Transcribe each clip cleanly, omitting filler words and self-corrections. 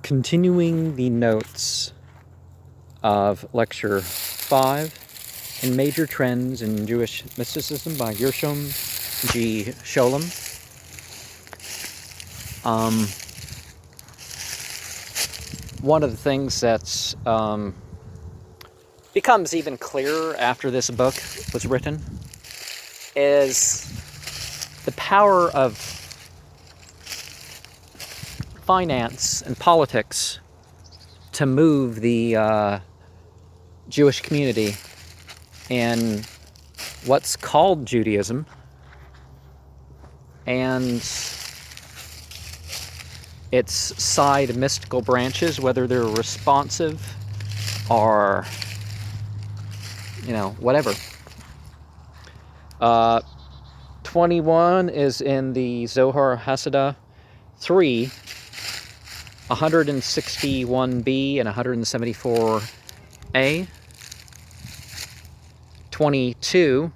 Continuing the notes of Lecture 5 in Major Trends in Jewish Mysticism by Gershom G. Scholem. One of the things that's becomes even clearer after this book was written is the power of finance and politics to move the Jewish community in what's called Judaism and its side mystical branches, whether they're responsive or, whatever. 21 is in the Zohar Hasidah 3, 161b and 174a. 22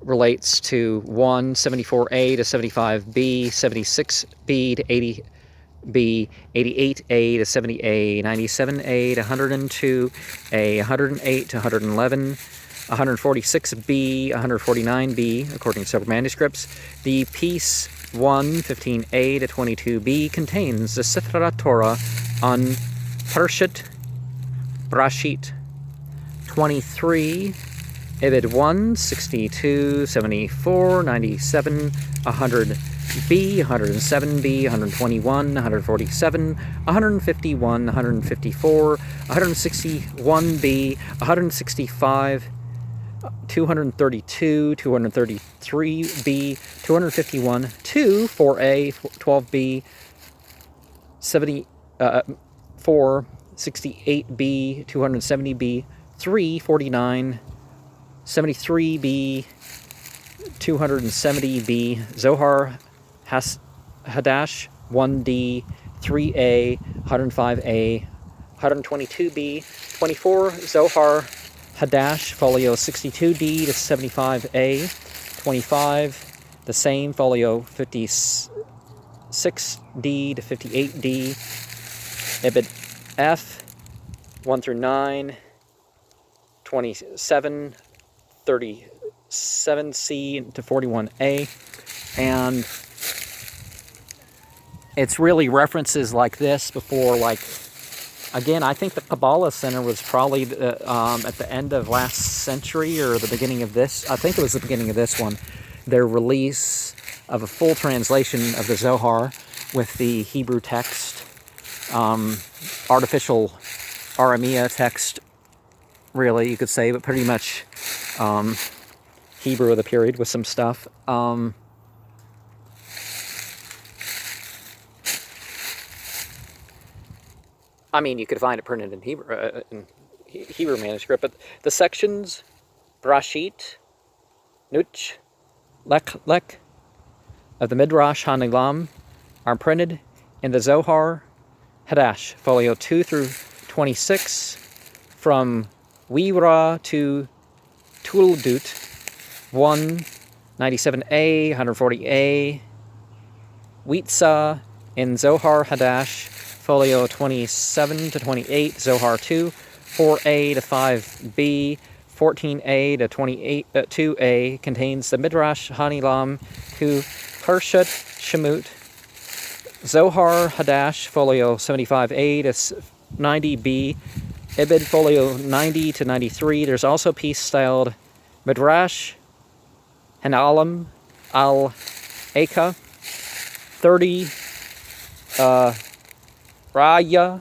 relates to 1, 74a to 75b, 76b to 80b, 88a to 70a, 97a to 102a, 108 to 111, 146b, 149b, according to several manuscripts. The piece 1, 15a to 22b contains the Sifra Torah on Pershit Brashit. 23, Ibid 1, 62, 74, 97, 100b, 107b, 121, 147, 151, 154, 161b, 165, 232, 233b, 251, 2, 4a, 12b, 74, 68b, 270b, 3, 49, 73b, 270b, Zohar Hadash 1d, 3a, 105a, 122b, 24, Zohar Hadash, folio 62d to 75a, 25, the same, folio 56d to 58d, Ibid F, 1 through 9, 27, 37c to 41a, and it's really references like this before, again, I think the Kabbalah Center was probably at the end of last century or the beginning of this. I think it was the beginning of this one. Their release of a full translation of the Zohar with the Hebrew text, artificial Aramea text, really, you could say, but pretty much Hebrew of the period with some stuff. I mean, you could find it printed in Hebrew manuscript, but the sections, Brashit, Nuch, Lek, of the Midrash Hanilam are printed in the Zohar Hadash, folio 2 through 26, from Wira to Tuldut, 1, 97a, 140a, Witza in Zohar Hadash, folio 27 to 28, Zohar 2, 4a to 5b, 14a to 2a, contains the Midrash Hanilam to Pershut Shemut, Zohar Hadash, folio 75a to 90b, Ibid, folio 90 to 93. There's also a piece styled Midrash Hanalam al-Eka, 30, Raya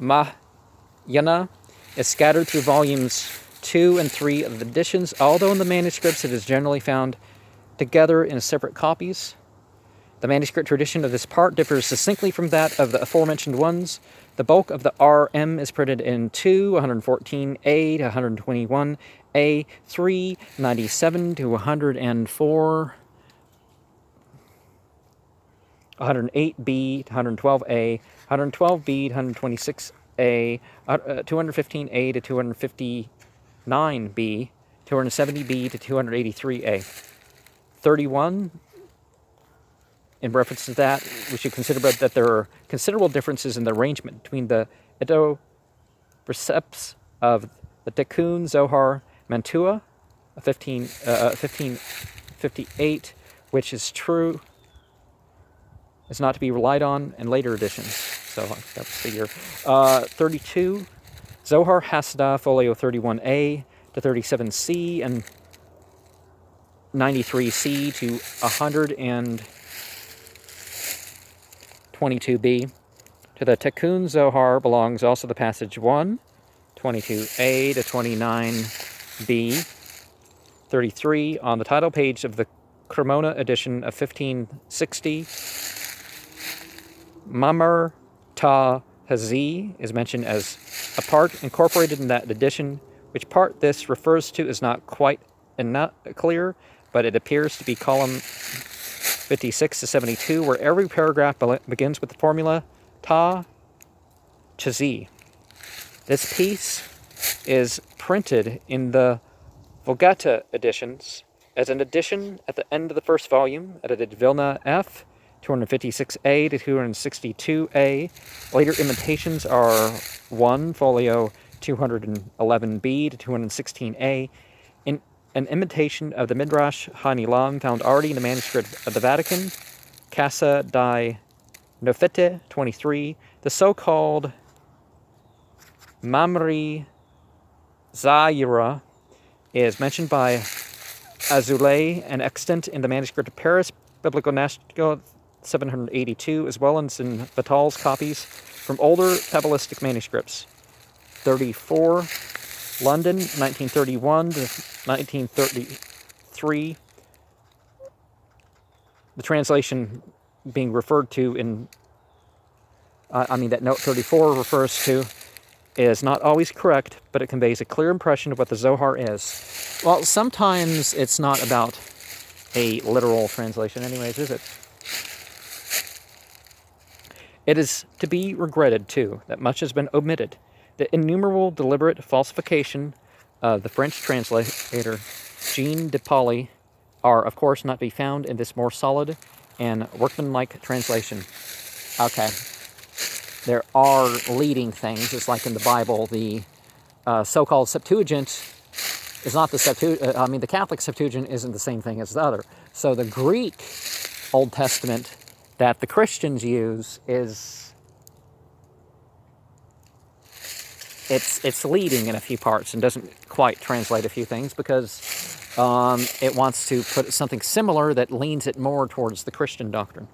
Mahyana, is scattered through volumes 2 and 3 of the editions. Although in the manuscripts it is generally found together in separate copies, the manuscript tradition of this part differs distinctly from that of the aforementioned ones. The bulk of the RM is printed in 2, 114a to 121a, 3, 97 to 104, 108b to 112a, 112b to 126a, 215a to 259b, 270b to 283a. 31 in reference to that, we should consider that there are considerable differences in the arrangement between the Edo precepts of the Tikkun Zohar Mantua, 1558, which is true, is not to be relied on in later editions. So that's the year. 32, Zohar Hasidah, folio 31a to 37c, and 93c to 122b. To the Tikkun Zohar belongs also the passage 1, 22a to 29b, 33 on the title page of the Cremona edition of 1560. Mamar Ta Hazi is mentioned as a part incorporated in that edition. Which part this refers to is not quite clear, but it appears to be column 56 to 72, where every paragraph begins with the formula Ta Chazi. This piece is printed in the Vulgata editions as an addition at the end of the first volume, edited Vilna F, 256a to 262a. Later imitations are 1, folio 211b to 216a. In an imitation of the Midrash Hanilam found already in the manuscript of the Vatican, Casa di Nofete 23, the so-called Mamri Zaira is mentioned by Azoulay and extant in the manuscript of Paris, Biblico-National 782, as well as in Vital's copies from older Kabbalistic manuscripts. 34, London, 1931 to 1933. The translation being referred to in, that note 34 refers to, is not always correct, but it conveys a clear impression of what the Zohar is. Well, sometimes it's not about a literal translation anyways, is it? It is to be regretted, too, that much has been omitted. The innumerable deliberate falsification of the French translator Jean de Pauli are, of course, not to be found in this more solid and workmanlike translation. Okay. There are leading things, just like in the Bible. The so-called Septuagint is not the Septuagint. The Catholic Septuagint isn't the same thing as the other. So the Greek Old Testament that the Christians use is, it's leading in a few parts and doesn't quite translate a few things because it wants to put something similar that leans it more towards the Christian doctrine.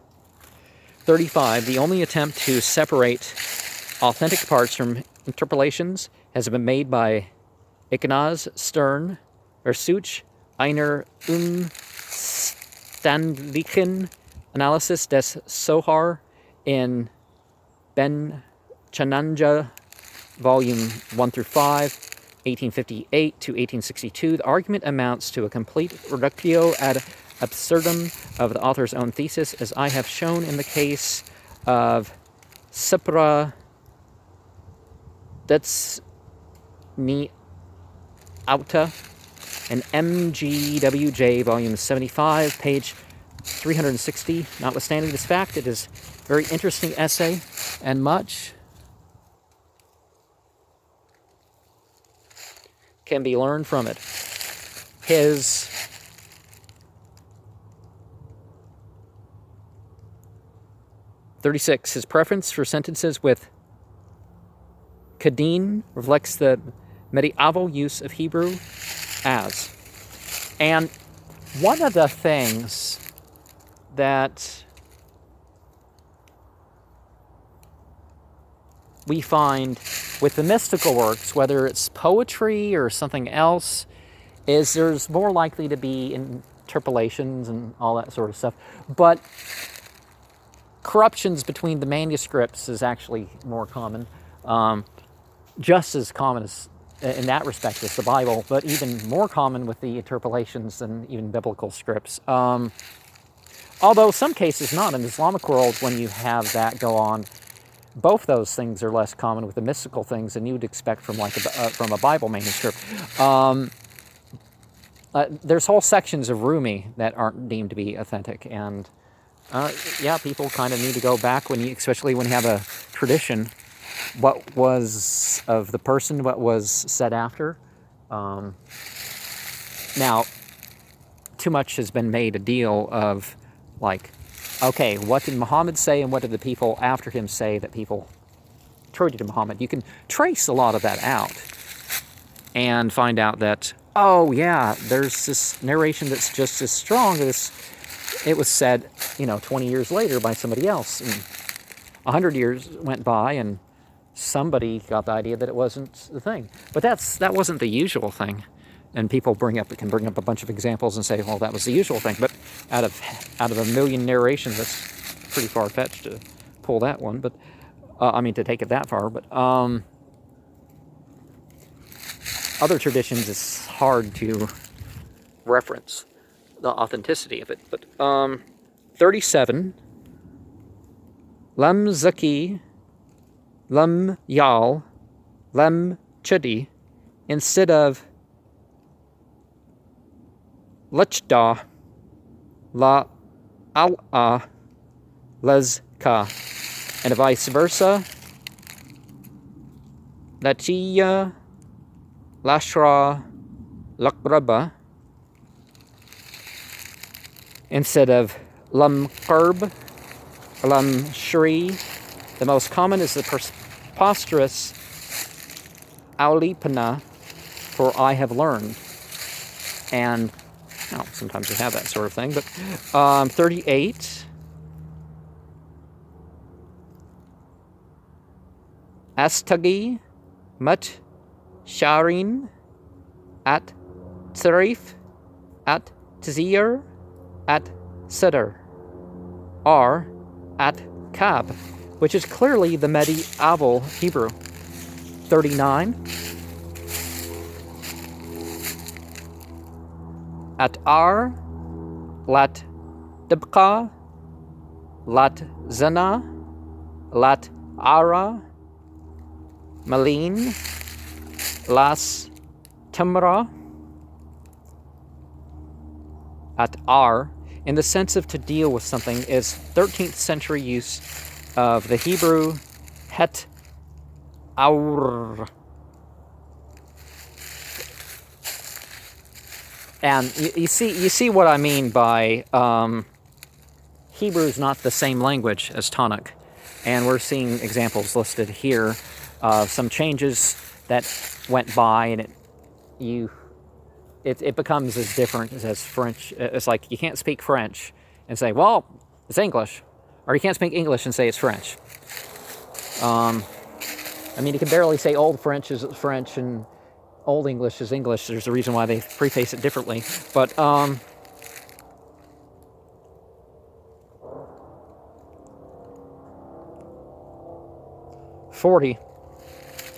35. The only attempt to separate authentic parts from interpolations has been made by Ignaz Stern, Versuch einer umständlichen Analysis des Zohar in Ben Chananja, volume 1 through 5, 1858 to 1862. The argument amounts to a complete reductio ad absurdum of the author's own thesis, as I have shown in the case of Sipra Detsni Auta and MGWJ, volume 75, page 360. Notwithstanding this fact, it is a very interesting essay, and much can be learned from it. His preference for sentences with Kadeen reflects the medieval use of Hebrew as. And one of the things that we find with the mystical works, whether it's poetry or something else, is there's more likely to be interpolations and all that sort of stuff. But corruptions between the manuscripts is actually more common, just as common as in that respect as the Bible, but even more common with the interpolations than even biblical scripts. Although some cases not. In the Islamic world, when you have that go on, both those things are less common with the mystical things than you'd expect from from a Bible manuscript. There's whole sections of Rumi that aren't deemed to be authentic, and Yeah, people kind of need to go back especially when you have a tradition. What was of the person? What was said after? Um, Now, too much has been made a deal of, like, okay, what did Muhammad say and what did the people after him say that people attributed to Muhammad? You can trace a lot of that out and find out that, oh yeah, there's this narration that's just as strong as it was said, 20 years later by somebody else. And 100 years went by and somebody got the idea that it wasn't the thing. But that wasn't the usual thing. And people can bring up a bunch of examples and say, well, that was the usual thing. But out of a million narrations, that's pretty far-fetched to pull that one. But to take it that far. But other traditions, it's hard to reference the authenticity of it. But 37, Lem Zaki, Lem Yal, Lem Chudi, instead of Lechda, La Al'a, Lezka, and vice versa. Latiya, Lashra, Lakraba, instead of Lam Qurb, Lam Shri. The most common is the preposterous Aulipana, for I have learned. And sometimes we have that sort of thing. But 38, Astagi, Mut, Sharin, At Tsarif, At Tzir, At Sidr, are At Kab, which is clearly the medieval Hebrew. 39, At Ar, Lat Dibqa, Lat Zana, Lat Ara, Malin, Las Tamra. At Ar, in the sense of to deal with something, is 13th century use of the Hebrew het aur. And you see what I mean by Hebrew is not the same language as Tanakh. And we're seeing examples listed here of some changes that went by, and it becomes as different as French. It's like you can't speak French and say, well, it's English. Or you can't speak English and say it's French. You can barely say Old French is French and Old English is English. There's a reason why they preface it differently. But 40,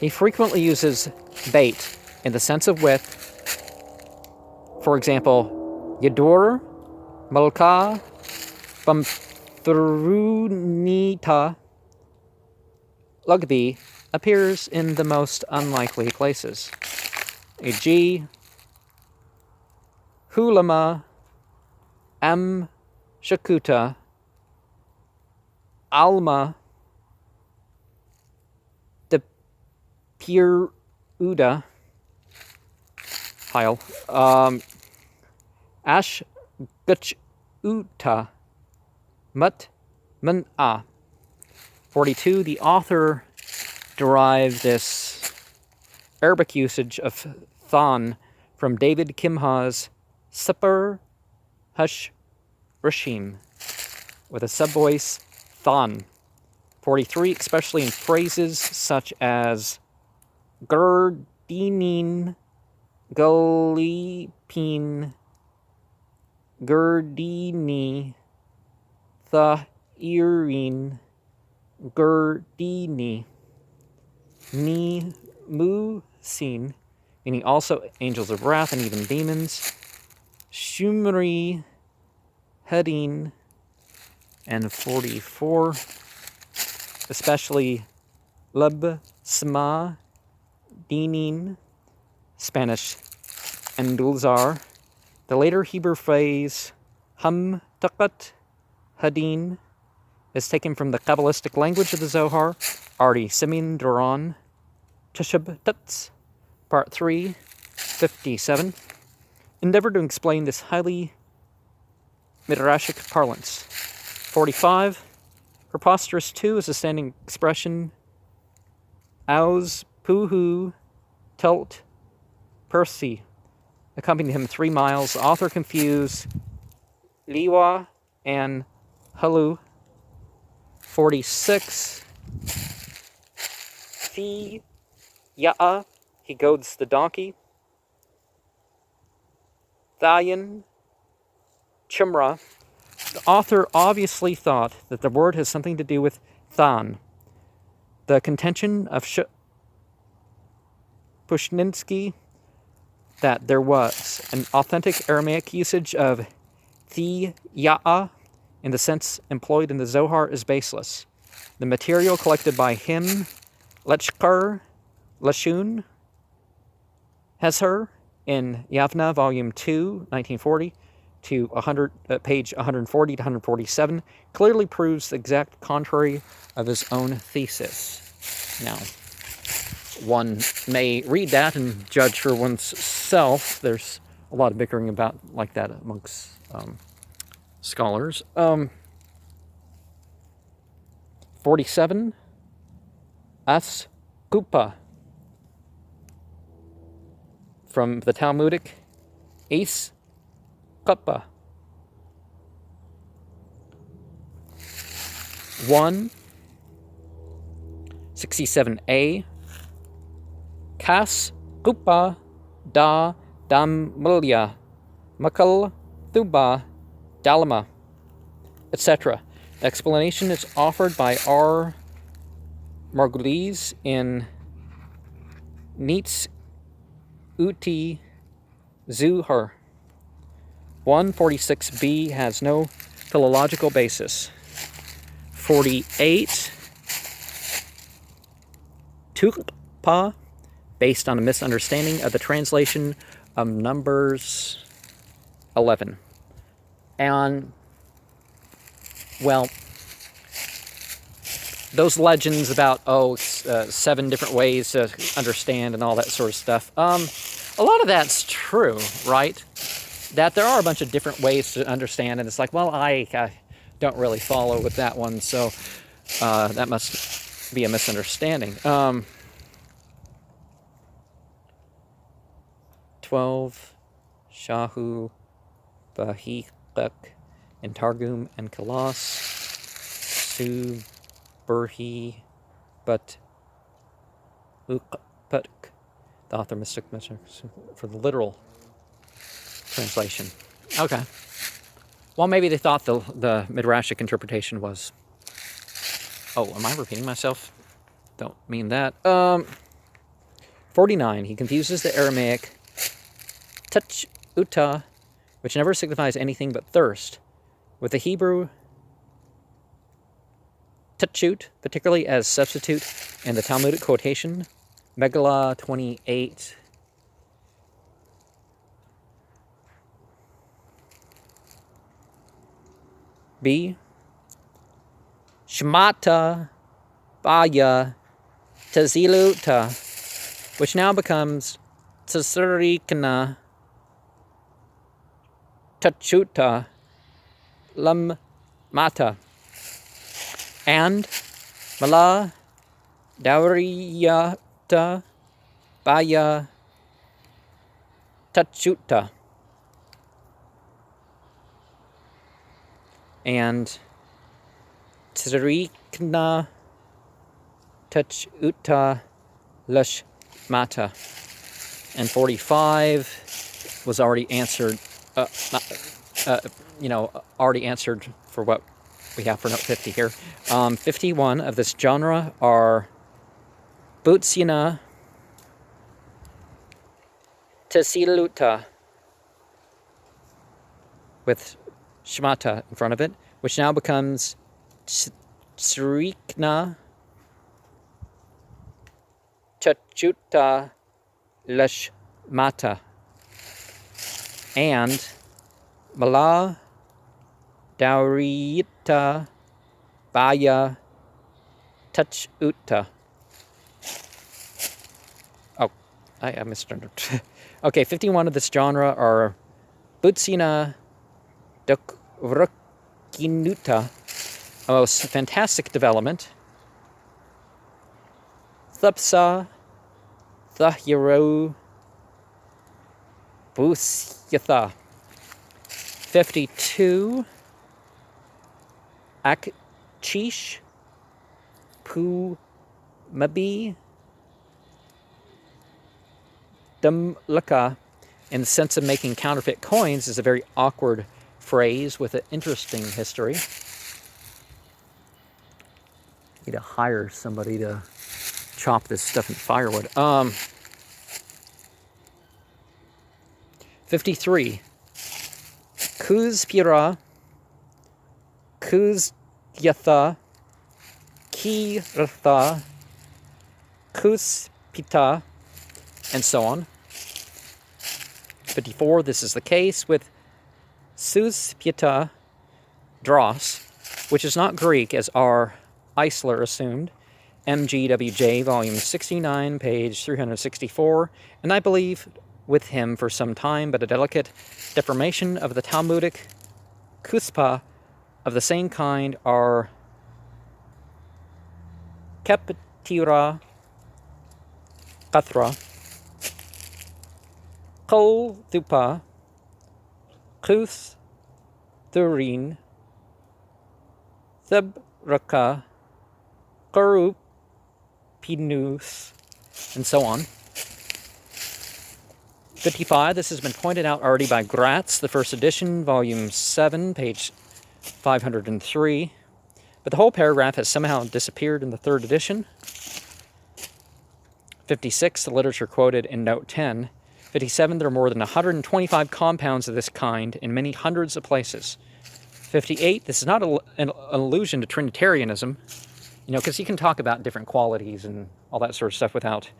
he frequently uses bait in the sense of with. For example, Yadur, Malka, Bamthrunita, Lugbi appears in the most unlikely places. E.g., Hulama, Am Shakuta, Alma, De Piruda, Heil, Ash Guchuta, Mut Mun'a. 42, the author derived this Arabic usage of Than from David Kimha's Sipper Hush Rishim, with a subvoice Than. 43, especially in phrases such as Gerdinin, Galipin, Gerdini, Tha'irin, Gerdini, Ni Musin, meaning also angels of wrath and even demons, Shumri, Hedin, and 44, especially Lub, Sma, Dinin, Spanish, and Dulzar. The later Hebrew phrase Hum Taqat, Hadin is taken from the Kabbalistic language of the Zohar, Arti Simin Duran, Tishab Tuts, Part 3, 57, endeavored to explain this highly midrashic parlance. 45, preposterous too is a standing expression, Aus, Puhu, Telt, Percy, accompanied him 3 miles. The author confused Liwa and Halu. 46, Fi Ya'a, he goads the donkey. Thayan, Chumra. The author obviously thought that the word has something to do with Than. The contention of Pushninsky that there was an authentic Aramaic usage of Thi Ya'a in the sense employed in the Zohar is baseless. The material collected by him, Lechkar, Lashun, Hesher, in Yavna, Volume 2, 1940, to page 140 to 147, clearly proves the exact contrary of his own thesis. Now, one may read that and judge for oneself. There's a lot of bickering about like that amongst scholars. 47, As Kupa, from the Talmudic, Ace Kappa. 67a, Kas Kupa da Damulya, Makal Thuba Dalama, etc. Explanation is offered by R. Margulies in Neats Uti Zuhar. 146b has no philological basis. 48, Tukpa, based on a misunderstanding of the translation of Numbers 11. And, well, those legends about, 7 different ways to understand and all that sort of stuff, a lot of that's true, right? That there are a bunch of different ways to understand, and it's like, well, I don't really follow with that one, so that must be a misunderstanding. 12, Shahu, Bahiqak, in Targum and Kalas, Su, Burhi, but Ukpuk, the author Mystic for the literal translation. Okay. Well, maybe they thought the Midrashic interpretation was... Oh, am I repeating myself? Don't mean that. 49. He confuses the Aramaic touch uta, which never signifies anything but thirst, with the Hebrew tachut, particularly as substitute in the Talmudic quotation, Megillah 28. B. Shmata Baya Taziluta, which now becomes Tsarikna Tachuta Lam Mata, and Mala Dauriyata Baya Tachuta, and Tsarikna Tachuta Lashmata. And 45 was already answered, already answered for what we have for note 50 here. 51 of this genre are Butsyina Tesiluta, with Shmata in front of it, which now becomes Tsrikna Chachuta Lashmata, and Mala Daurita Baya Touch Utta. Oh, I misunderstood. Okay, 51 of this genre are Butsina Dokrukinuta, a most fantastic development. Thupsa Thahiro Busyatha. 52 Akchish Pu Mabi Dumlaka, in the sense of making counterfeit coins, is a very awkward phrase with an interesting history. Need to hire somebody to chop this stuff in firewood. 53 Kuzpira Kuzyatha Kiratha Kuspita, and so on. 54, this is the case with Suspita Dross, which is not Greek, as R. Eisler assumed. MGWJ, volume 69, page 364, and I believe with him for some time, but a delicate deformation of the Talmudic kuspa of the same kind are Keptira Kathra, Kol Thupa, Kus Thurin, Thebraka, Karup Pinus, and so on. 55, this has been pointed out already by Gratz, the first edition, volume 7, page 503. But the whole paragraph has somehow disappeared in the third edition. 56, the literature quoted in note 10. 57, there are more than 125 compounds of this kind in many hundreds of places. 58, this is not an allusion to Trinitarianism, because you can talk about different qualities and all that sort of stuff without,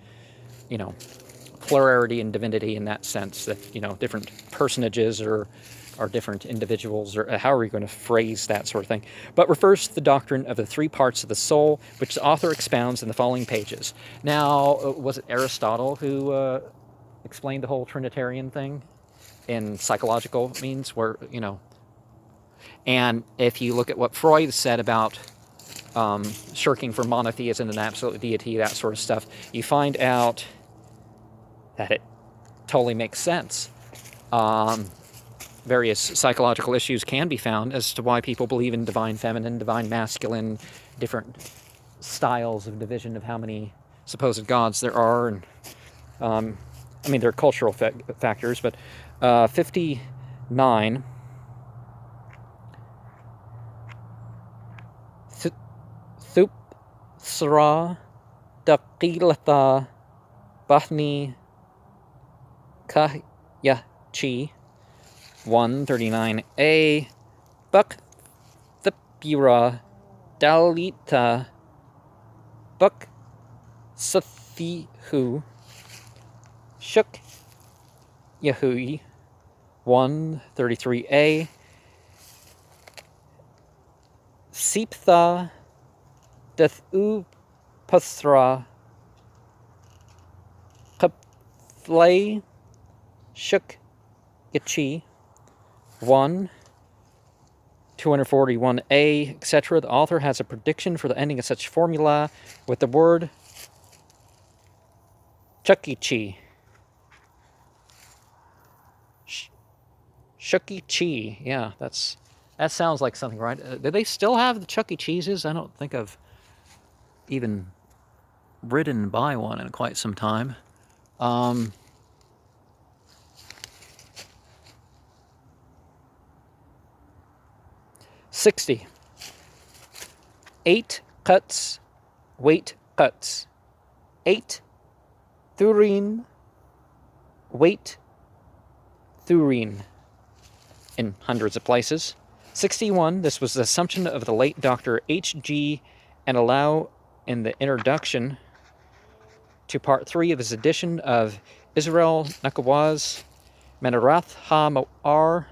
plurality and divinity in that sense, that, different personages are different individuals, or however you're going to phrase that sort of thing, but refers to the doctrine of the three parts of the soul, which the author expounds in the following pages. Now, was it Aristotle who explained the whole Trinitarian thing in psychological means, where, and if you look at what Freud said about shirking from monotheism and absolute deity, that sort of stuff, you find out that it totally makes sense. Various psychological issues can be found as to why people believe in divine feminine, divine masculine, different styles of division of how many supposed gods there are. And there are cultural factors, but 59... Thupsra Daqilatha Bahni Kahyachi 139a Buk Thipura Dalita Buk Sathihu Shuk Yahui 133a Siptha Dathu Pasra Kapflay Shuk Yachi 1 241a, etc. The author has a prediction for the ending of such formula with the word Chukichi. Chukichi, yeah, that sounds like something, right? Do they still have the Chuck E. Cheeses? I don't think I've even ridden by one in quite some time. 60. 8 cuts, weight cuts. 8 thurin, weight thurin, in hundreds of places. 61, this was the assumption of the late Dr. H.G. Anilau in the introduction to part 3 of his edition of Israel Nakawaz Menarath Ha-Mo'ar,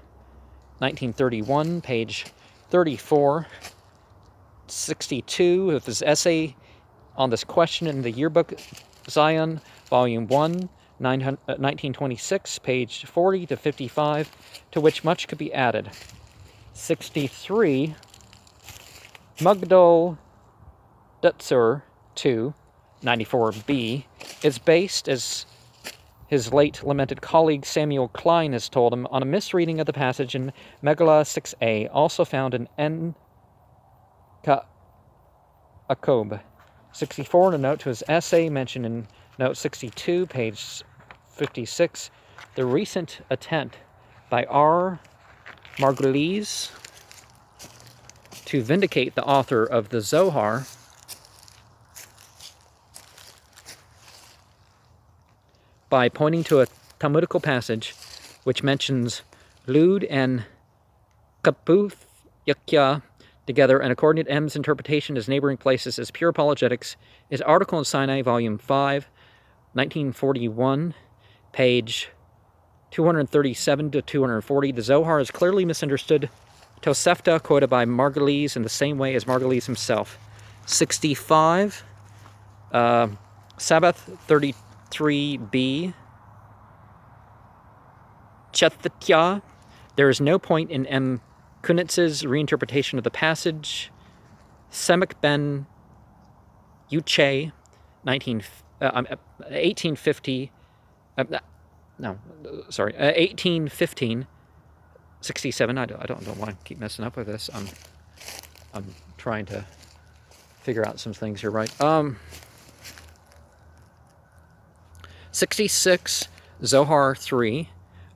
1931, page 34, 62 of his essay on this question in the Yearbook Zion, Volume 1, 1926, page 40 to 55, to which much could be added. 63, Mugdal Dutzur 2, 94b, is based, as his late lamented colleague Samuel Klein has told him, on a misreading of the passage in Megillah 6a, also found in En Ka'akob. 64, in a note to his essay mentioned in note 62, page 56, the recent attempt by R. Margulies to vindicate the author of the Zohar by pointing to a Talmudical passage which mentions Lud and Kaputh Yakya together, and according to M's interpretation as neighboring places as pure apologetics, his article in Sinai, Volume 5, 1941, page 237 to 240, the Zohar is clearly misunderstood. Tosefta, quoted by Margulies in the same way as Margulies himself. 65, Sabbath 33b, Chethatya, there is no point in M. Kunitz's reinterpretation of the passage. Semek ben Yuche, 1850, 1815, 67. I don't know why I keep messing up with this. I'm trying to figure out some things here, right? 66, Zohar 3,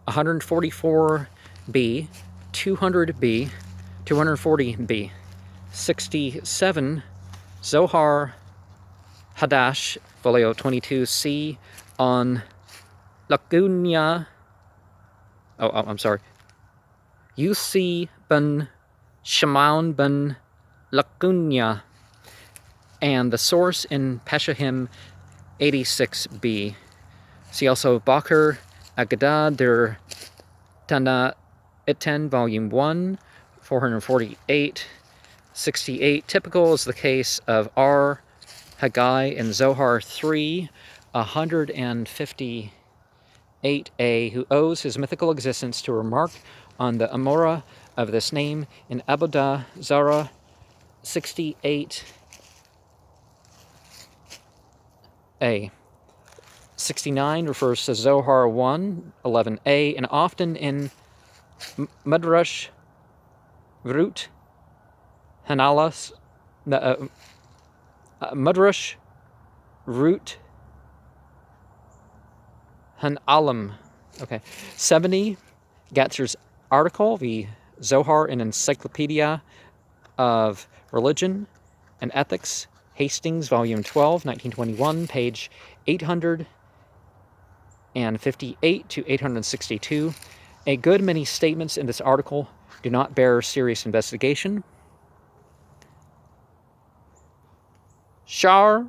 144b, 200b, 240b. 67, Zohar Hadash, folio 22c, on Lagunya. I'm sorry. Yusi ben Shimon ben Lagunya, and the source in Peshahim 86b. See also Bakr Agadad der Tana Iten, Volume 1, 448, 68. Typical is the case of R. Haggai in Zohar 3, 158a, who owes his mythical existence to a remark on the Amora of this name in Avodah Zarah 68a. 69 refers to Zohar 1, 11a, and often in Midrash Rut Hanalas, Midrash Rut Hanalam. Okay. 70, Gatzer's article, the Zohar, an Encyclopedia of Religion and Ethics, Hastings, Volume 12, 1921, page 858 to 862. A good many statements in this article do not bear serious investigation. Shar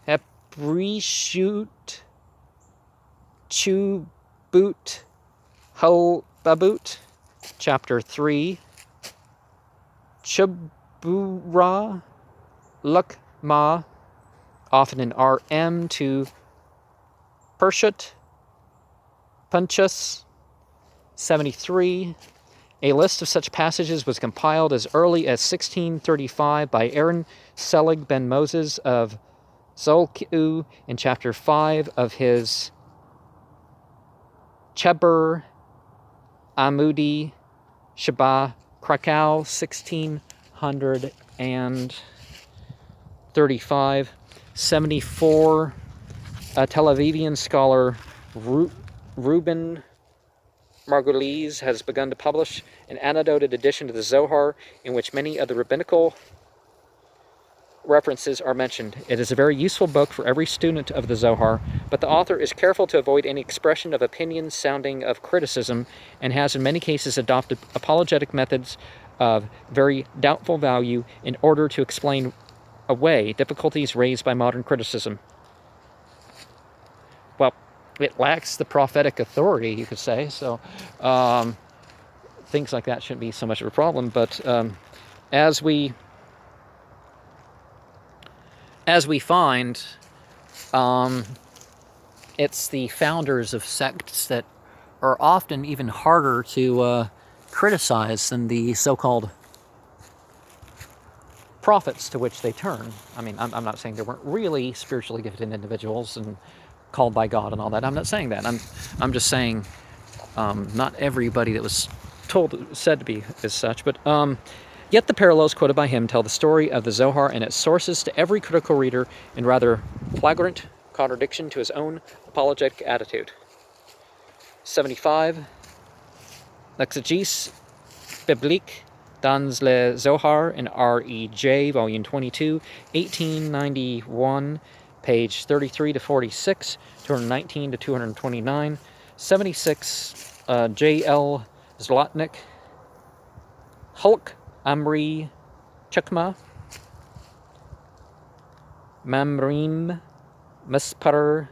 Hebrishut Chubut Hobabut, Chapter 3, Chubura Lukma, often in RM, to Pershut Punchus 73. A list of such passages was compiled as early as 1635 by Aaron Selig ben Moses of Zolkiu in chapter 5 of his Cheber Amudi Shabbat Krakow, 1635. 74, Tel Avivian scholar Reuben Margulies has begun to publish an annotated edition of the Zohar in which many of the rabbinical references are mentioned. It is a very useful book for every student of the Zohar, but the author is careful to avoid any expression of opinions sounding of criticism, and has in many cases adopted apologetic methods of very doubtful value in order to explain away difficulties raised by modern criticism. Well, it lacks the prophetic authority, you could say. So, things like that shouldn't be so much of a problem. But as we find, it's the founders of sects that are often even harder to criticize than the so-called prophets to which they turn. I mean, I'm not saying they weren't really spiritually gifted individuals and called by God and all that. I'm not saying that. I'm just saying not everybody that was said to be as such. But yet the parallels quoted by him tell the story of the Zohar and its sources to every critical reader in rather flagrant contradiction to his own apologetic attitude. 75. L'exégèse biblique dans le Zohar in R.E.J., Volume 22, 1891, page 33 to 46, 219 to 229. 76. J.L. Zlotnick, Hulk Amri Chukma, Mamrim Mispar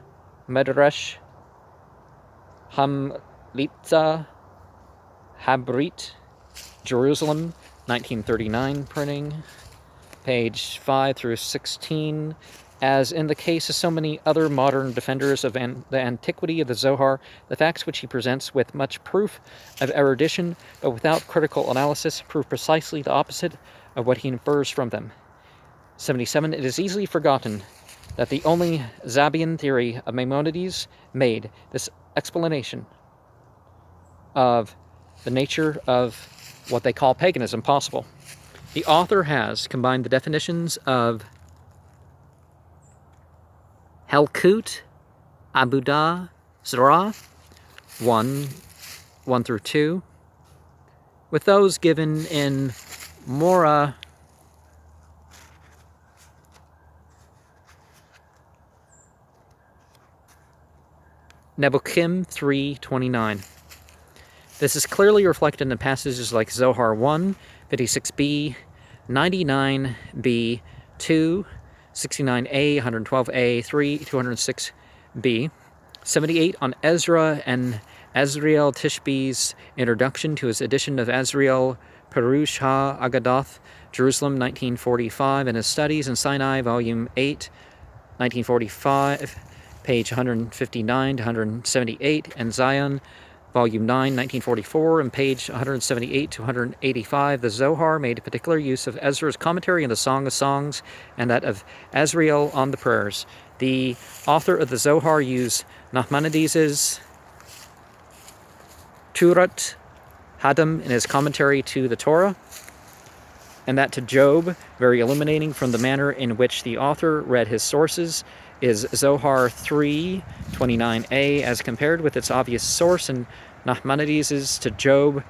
Medrash Hamlitza Habrit, Jerusalem, 1939 printing, page 5 through 16. As in the case of so many other modern defenders of the antiquity of the Zohar, the facts which he presents with much proof of erudition, but without critical analysis, prove precisely the opposite of what he infers from them. 77. It is easily forgotten that the only Zabian theory of Maimonides made this explanation of the nature of what they call paganism possible. The author has combined the definitions of Helkut, Abudah, Zerah, 1 through 2, with those given in Mora Nebuchim 3:29. This is clearly reflected in passages like Zohar 1, 56b, 99b, 2, 69a, 112a, 3, 206b, 78 on Ezra and Azriel Tishbe's introduction to his edition of Azriel Perush Ha-Agadoth, Jerusalem, 1945, and his studies in Sinai, Volume 8, 1945, page 159 to 178, and Zion, Volume 9, 1944, and page 178 to 185, the Zohar made particular use of Ezra's commentary on the Song of Songs and that of Azriel on the prayers. The author of the Zohar used Nachmanides' Turat Hadam in his commentary to the Torah, and that to Job, very illuminating from the manner in which the author read his sources, is Zohar 3:29a, as compared with its obvious source in Nachmanides' to Job